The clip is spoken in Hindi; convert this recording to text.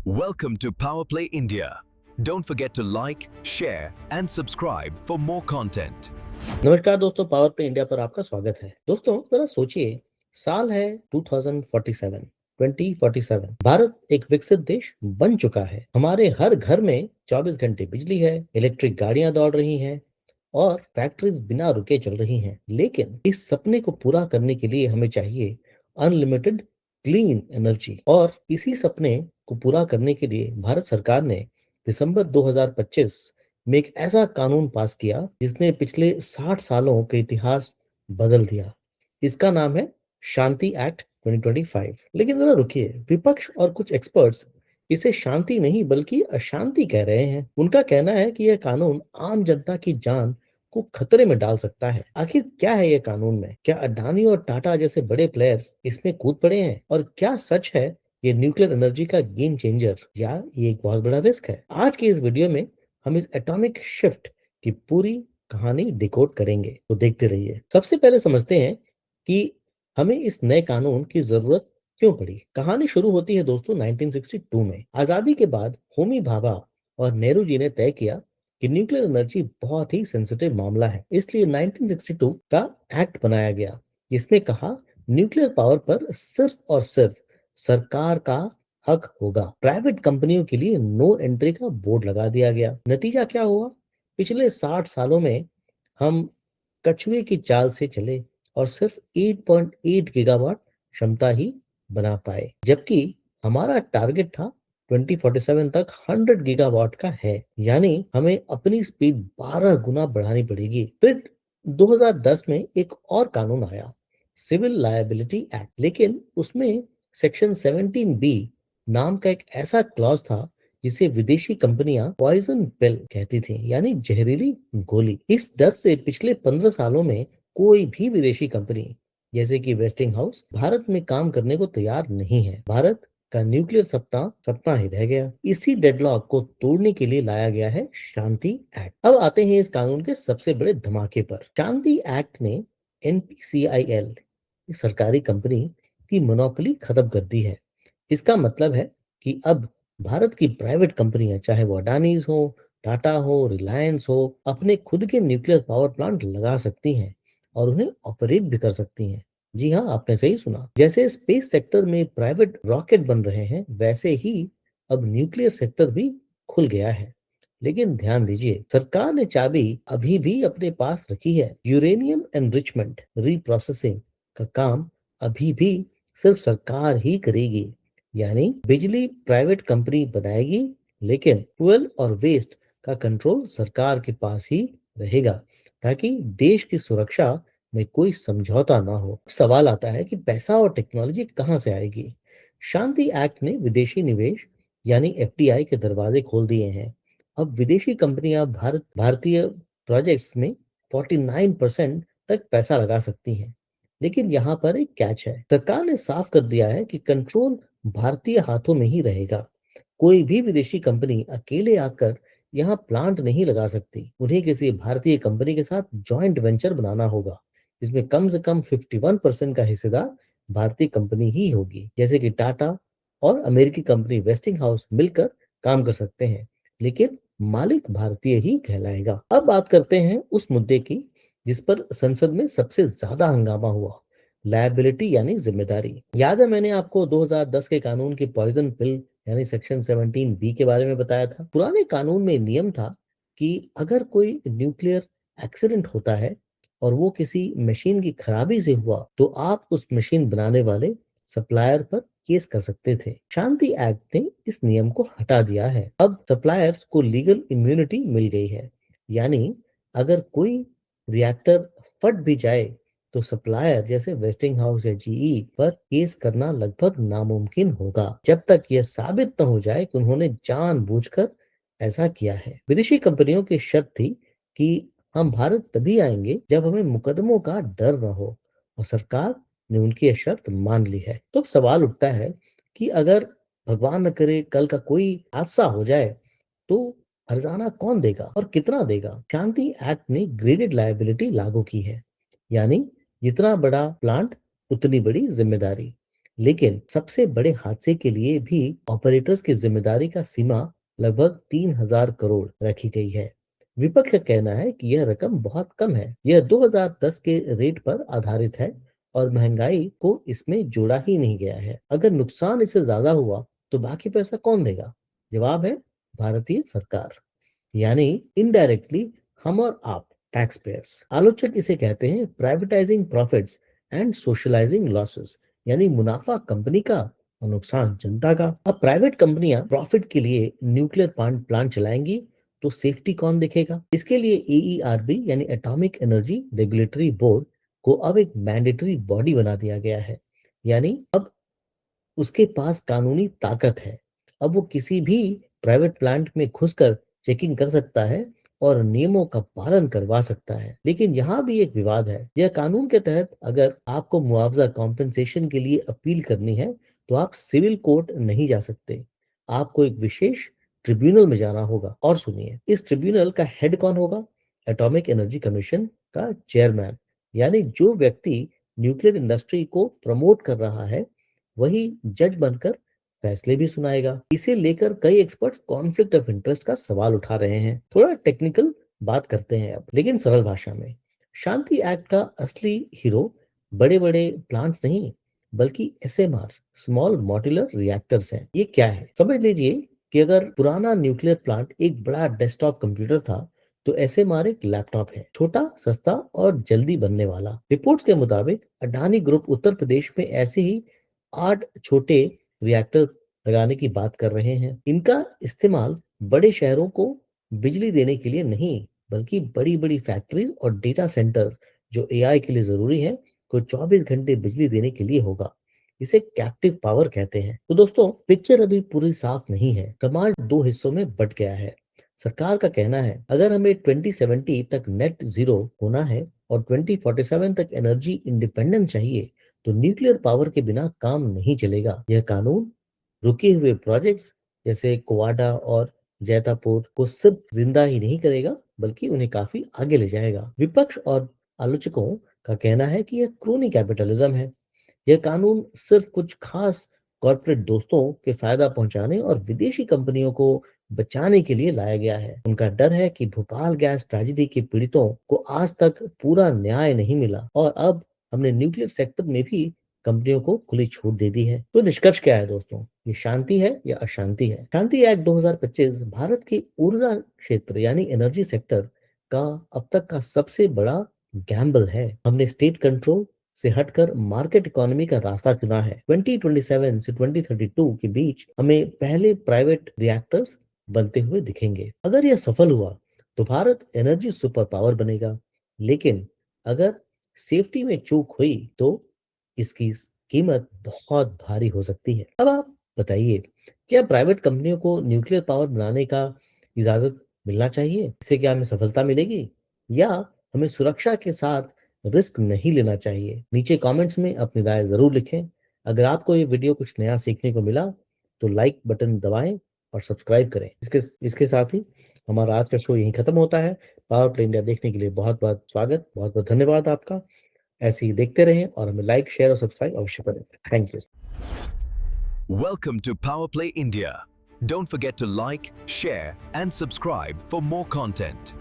Welcome to Power Play India. Don't forget to like, share and subscribe for more content. नमस्कार दोस्तों, पावर प्ले इंडिया पर आपका स्वागत है। दोस्तों जरा सोचिए, साल है 2047 2047। भारत एक विकसित देश बन चुका है। हमारे हर घर में 24 घंटे बिजली है, इलेक्ट्रिक गाड़ियां दौड़ रही हैं और फैक्ट्रीज बिना रुके चल रही हैं। लेकिन इस सपने को पूरा करने के लिए हमें चाहिए अनलिमिटेड क्लीन एनर्जी, और इसी सपने को पूरा करने के लिए भारत सरकार ने दिसंबर 2025 में एक ऐसा कानून पास किया जिसने पिछले 60 सालों के इतिहास बदल दिया। इसका नाम है शांति एक्ट 2025। लेकिन जरा रुकिए, विपक्ष और कुछ एक्सपर्ट्स इसे शांति नहीं बल्कि अशांति कह रहे हैं। उनका कहना है कि यह कानून आम जनता की जान को खतरे में डाल सकता है। आखिर क्या है यह कानून में? क्या अडानी और टाटा जैसे बड़े प्लेयर्स इसमें कूद पड़े हैं? और क्या सच है ये न्यूक्लियर एनर्जी का गेम चेंजर, या ये एक बहुत बड़ा रिस्क है? आज के इस वीडियो में हम इस एटॉमिक शिफ्ट की पूरी कहानी डिकोड करेंगे, तो देखते रहिए। सबसे पहले समझते हैं कि हमें इस नए कानून की जरूरत क्यों पड़ी। कहानी शुरू होती है दोस्तों 1962 में। आजादी के बाद होमी भाभा और नेहरू जी ने तय किया कि न्यूक्लियर एनर्जी बहुत ही सेंसिटिव मामला है, इसलिए 1962 का एक्ट बनाया गया जिसमें कहा न्यूक्लियर पावर पर सिर्फ और सिर्फ सरकार का हक होगा। प्राइवेट कंपनियों के लिए नो एंट्री का बोर्ड लगा दिया गया। नतीजा क्या हुआ? पिछले 60 सालों में हम कछुए की चाल से चले और सिर्फ 8.8 गीगावाट क्षमता ही बना पाए, जबकि हमारा टारगेट था 2047 तक 100 गीगावाट का है। यानी हमें अपनी स्पीड 12 गुना बढ़ानी पड़ेगी। फिर 2010 में एक और कानून आया, सिविल लायबिलिटी एक्ट, लेकिन उसमें सेक्शन 17B नाम का एक ऐसा क्लॉज था जिसे विदेशी कंपनियां पॉइजन पिल कहती थी, यानी जहरीली गोली। इस डर से पिछले 15 सालों में कोई भी विदेशी कंपनी जैसे कि वेस्टिंग हाउस भारत में काम करने को तैयार नहीं है। भारत का न्यूक्लियर सपना सपना ही रह गया। इसी डेडलॉक को तोड़ने के लिए लाया गया है शांति एक्ट। अब आते हैं इस कानून के सबसे बड़े धमाके पर। शांति एक्ट ने NPCIL, सरकारी कंपनी की मोनोपोली खत्म कर दी है। इसका मतलब है कि अब भारत की प्राइवेट कंपनियां, चाहे वो अडानीज हो, टाटा हो, रिलायंस हो, अपने खुद के न्यूक्लियर पावर प्लांट लगा सकती हैं और उन्हें ऑपरेट भी कर सकती हैं। जी हाँ, आपने सही सुना। जैसे स्पेस सेक्टर में प्राइवेट रॉकेट बन रहे हैं, वैसे ही अब न्यूक्लियर सेक्टर भी खुल गया है। लेकिन ध्यान दीजिए, सरकार ने चाबी अभी भी अपने पास रखी है। यूरेनियम एनरिचमेंट रीप्रोसेसिंग का काम अभी भी सिर्फ सरकार ही करेगी। यानी बिजली प्राइवेट कंपनी बनाएगी, लेकिन फ्यूल और वेस्ट का कंट्रोल सरकार के पास ही रहेगा, ताकि देश की सुरक्षा में कोई समझौता ना हो। सवाल आता है कि पैसा और टेक्नोलॉजी कहां से आएगी? शांति एक्ट ने विदेशी निवेश यानी FDI के दरवाजे खोल दिए हैं। अब विदेशी कंपनियां भारतीय प्रोजेक्ट्स में 49% तक पैसा लगा सकती हैं। लेकिन यहाँ पर एक कैच है। सरकार ने साफ कर दिया है कि कंट्रोल भारतीय हाथों में ही रहेगा। कोई भी विदेशी कंपनी अकेले आकर यहाँ प्लांट नहीं लगा सकती। उन्हें किसी भारतीय कंपनी के साथ जॉइंट वेंचर बनाना होगा, जिसमें कम से कम 51% का हिस्सेदार भारतीय कंपनी ही होगी। जैसे कि टाटा और अमेरिकी कंपनी वेस्टिंग हाउस मिलकर काम कर सकते हैं, लेकिन मालिक भारतीय ही कहलाएगा। अब बात करते हैं उस मुद्दे की जिस पर संसद में सबसे ज्यादा हंगामा हुआ, लायबिलिटी यानी जिम्मेदारी। याद है, मैंने आपको 2010 के कानून की पॉइजन पिल यानी सेक्शन 17B के बारे में बताया था। पुराने कानून में नियम था कि अगर कोई न्यूक्लियर एक्सीडेंट होता है और वो किसी मशीन की खराबी से हुआ, तो आप उस मशीन बनाने वाले सप्लायर पर केस कर सकते थे। शांति एक्ट ने इस नियम को हटा दिया है। अब सप्लायर्स को लीगल इम्यूनिटी मिल गई है। यानी अगर कोई रिएक्टर फट भी जाए तो सप्लायर जैसे वेस्टिंग हाउस या GE पर केस करना लगभग नामुमकिन होगा, जब तक यह साबित न हो जाए कि उन्होंने जानबूझकर ऐसा किया है। विदेशी कंपनियों की शर्त थी कि हम भारत तभी आएंगे जब हमें मुकदमों का डर न हो, और सरकार ने उनकी यह शर्त मान ली है। तो अब सवाल उठता है कि अगर भगवान न करे कल का कोई हादसा हो जाए, तो हर्जाना कौन देगा और कितना देगा? शांति एक्ट ने ग्रेडेड लायबिलिटी लागू की है, यानी जितना बड़ा प्लांट उतनी बड़ी जिम्मेदारी। लेकिन सबसे बड़े हादसे के लिए भी ऑपरेटर्स की जिम्मेदारी का सीमा लगभग 3,000 करोड़ रखी गई है। विपक्ष का कहना है कि यह रकम बहुत कम है। यह 2010 के रेट पर आधारित है और महंगाई को इसमें जोड़ा ही नहीं गया है। अगर नुकसान इससे ज्यादा हुआ तो बाकी पैसा कौन देगा? जवाब है भारतीय सरकार, यानी इनडायरेक्टली हम और आप, टैक्स पेयर्स। आलोचक इसे कहते हैं privatising profits and socialising losses, यानी मुनाफा कंपनी का और नुकसान जनता का। अब प्राइवेट कंपनियां प्रॉफिट के लिए न्यूक्लियर प्लांट चलाएंगी तो सेफ्टी कौन देखेगा? इसके लिए एईआरबी यानी एटॉमिक एनर्जी रेगुलेटरी बोर्ड को अब एक मैंडेटरी बॉडी बना दिया गया है, यानी अब उसके पास कानूनी ताकत है। अब वो किसी भी प्राइवेट प्लांट में घुसकर चेकिंग कर सकता है और नियमों का पालन करवा सकता है। लेकिन यहाँ भी एक विवाद है। यह कानून के तहत अगर आपको मुआवजा कॉम्पेंसेशन के लिए अपील करनी है तो आप सिविल कोर्ट नहीं जा सकते। आपको एक विशेष ट्रिब्यूनल में जाना होगा। और सुनिए, इस ट्रिब्यूनल का हेड कौन होगा? एटॉमिक एनर्जी कमीशन का चेयरमैन, यानी जो व्यक्ति न्यूक्लियर इंडस्ट्री को प्रमोट कर रहा है वही जज बनकर फैसले भी सुनाएगा। इसे लेकर कई एक्सपर्ट्स कॉन्फ्लिक्ट ऑफ इंटरेस्ट का सवाल उठा रहे हैं। थोड़ा टेक्निकल बात करते हैं अब, लेकिन सरल भाषा में। शांति एक्ट का असली हीरो बड़े बड़े प्लांट्स नहीं, बल्कि एसएमआर, स्मॉल मॉड्यूलर रिएक्टर्स हैं। ये क्या है? समझ लीजिए कि अगर पुराना न्यूक्लियर प्लांट एक बड़ा डेस्कटॉप कंप्यूटर था तो एसएमआर एक लैपटॉप है, छोटा, सस्ता और जल्दी बनने वाला। रिपोर्ट्स के मुताबिक अडानी ग्रुप उत्तर प्रदेश में ऐसे ही 8 छोटे रिएक्टर लगाने की बात कर रहे हैं। इनका इस्तेमाल बड़े शहरों को बिजली देने के लिए नहीं, बल्कि बड़ी बड़ी फैक्ट्री और डेटा सेंटर जो एआई के लिए जरूरी है को 24 घंटे बिजली देने के लिए होगा। इसे कैप्टिव पावर कहते हैं। तो दोस्तों, पिक्चर अभी पूरी साफ नहीं है। समाज दो हिस्सों में बट गया है। सरकार का कहना है अगर हमें 2070 तक नेट जीरो होना है और 2047 तक एनर्जी इंडिपेंडेंस चाहिए तो न्यूक्लियर पावर के बिना काम नहीं चलेगा। यह कानून रुके हुए प्रोजेक्ट्स जैसे कोवाडा और जैतापुर को सिर्फ जिंदा ही नहीं करेगा, बल्कि उन्हें काफी आगे ले जाएगा। विपक्ष और आलोचकों का कहना है कि यह क्रोनी कैपिटलिज्म है। यह कानून सिर्फ कुछ खास कॉर्पोरेट दोस्तों के फायदा पहुंचाने और विदेशी कंपनियों को बचाने के लिए लाया गया है। उनका डर है कि भोपाल गैस ट्रेजेडी के पीड़ितों को आज तक पूरा न्याय नहीं मिला और अब हमने न्यूक्लियर सेक्टर में भी कंपनियों को खुली छूट दे दी है। तो निष्कर्ष क्या है दोस्तों? ये शांति है या अशांति है? शांति एक्ट 2025 भारत की ऊर्जा क्षेत्र यानी एनर्जी सेक्टर का अब तक का सबसे बड़ा गैम्बल है। हमने स्टेट कंट्रोल से हटकर मार्केट इकोनॉमी का रास्ता चुना है। 2027 से 2032 के बीच हमें पहले प्राइवेट रिएक्टर्स बनते हुए दिखेंगे। अगर यह सफल हुआ तो भारत एनर्जी सुपर पावर बनेगा, लेकिन अगर सेफ्टी में चूक हुई तो इसकी कीमत बहुत भारी हो सकती है। अब आप बताइए, क्या प्राइवेट कंपनियों को न्यूक्लियर पावर बनाने का इजाजत मिलना चाहिए? इससे क्या हमें सफलता मिलेगी या हमें सुरक्षा के साथ रिस्क नहीं लेना चाहिए? नीचे कमेंट्स में अपनी राय जरूर लिखें। अगर आपको ये वीडियो कुछ नया सीखने को मिला तो लाइक बटन दबाएं और सब्सक्राइब करें। इसके इसके साथ ही हमारा आज का शो यहीं खत्म होता है। पावर प्ले इंडिया देखने के लिए बहुत बहुत स्वागत, बहुत बहुत धन्यवाद आपका। ऐसे ही देखते रहें और हमें लाइक, शेयर और सब्सक्राइब अवश्य करें। Thank you. Welcome to Power Play India. Don't forget to like, share, and subscribe for more content.